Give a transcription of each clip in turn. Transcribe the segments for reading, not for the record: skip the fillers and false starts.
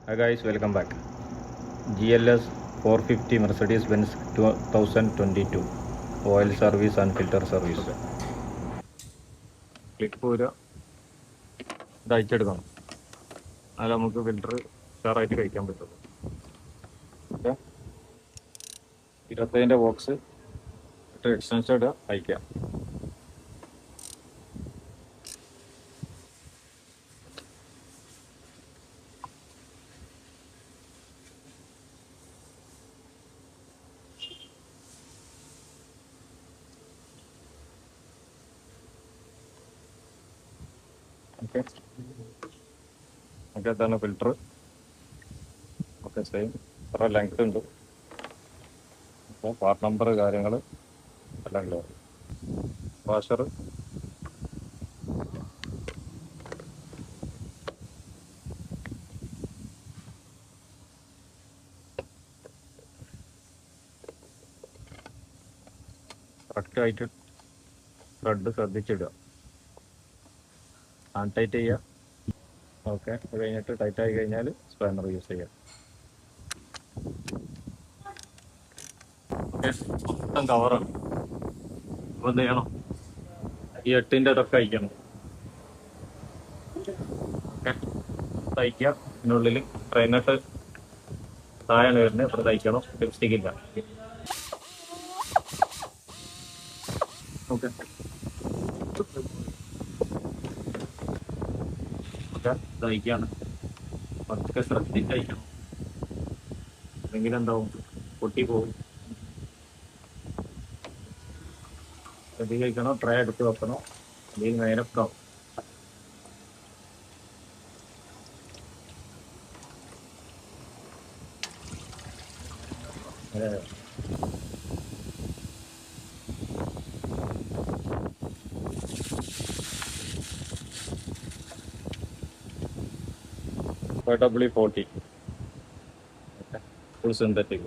Hi guys, welcome back. GLS 450 Mercedes-Benz 2022 oil service and filter service. Click പോരുക, ഇത് അയച്ചെടുക്കണം. അത് നമുക്ക് ഫിൽറ്റർ ഉഷാറായിട്ട് കഴിക്കാൻ പറ്റുള്ളൂ. ഓക്കെ, 25 ബോക്സ് ഇട്ട് എക്സ്റ്റൻഷൻ ഇടുക, അയക്കുക. ഓക്കെ, ഓക്കെ, അതാണ് ഫിൽറ്റർ. ഓക്കെ, സെയിം ഇത്ര ലെങ്ത് ഉണ്ട്. അപ്പോൾ പാർട്ട് നമ്പർ കാര്യങ്ങൾ എല്ലാം ക്ലിയർ. വാഷർ, കറക്റ്റായിട്ട് ത്രെഡ് ശ്രദ്ധിച്ചിടുക, ടൈറ്റ് ചെയ്യുക. ഓക്കെ, അത് കഴിഞ്ഞിട്ട് ടൈറ്റ് ആയി കഴിഞ്ഞാൽ സ്പാനർ യൂസ് ചെയ്യാം. ഓക്കെ, മൊത്തം കവറാണ്. അപ്പോൾ എന്ത് ചെയ്യണം? ഈ 8-ൻ്റെ ഇതൊക്കെ അയക്കണം. ഓക്കെ, തയ്ക്കുക. ഇതിനുള്ളിൽ ട്രെയിനിട്ട് താഴെയാണ് വരുന്നത്, ഇവിടെ തയ്ക്കണം. ലിപ്സ്റ്റിക് ഇല്ല. ഓക്കെ, ഓക്കെ, തയ്ക്കാണ്. പതുക്കെ ശ്രദ്ധിച്ച് തയ്ക്കണം, അല്ലെങ്കിൽ എന്താവും, പൊട്ടി പോകും. ശ്രദ്ധിച്ച് കഴിക്കണം. ട്രേ എടുത്ത് വെക്കണം, അല്ലെങ്കിൽ നേരൊക്കെ ആവും. W40 full synthetic.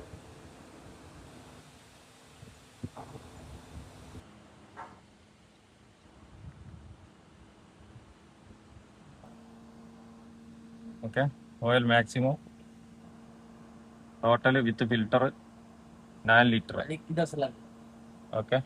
Okay, oil maximum total with filter 9 litre. Okay,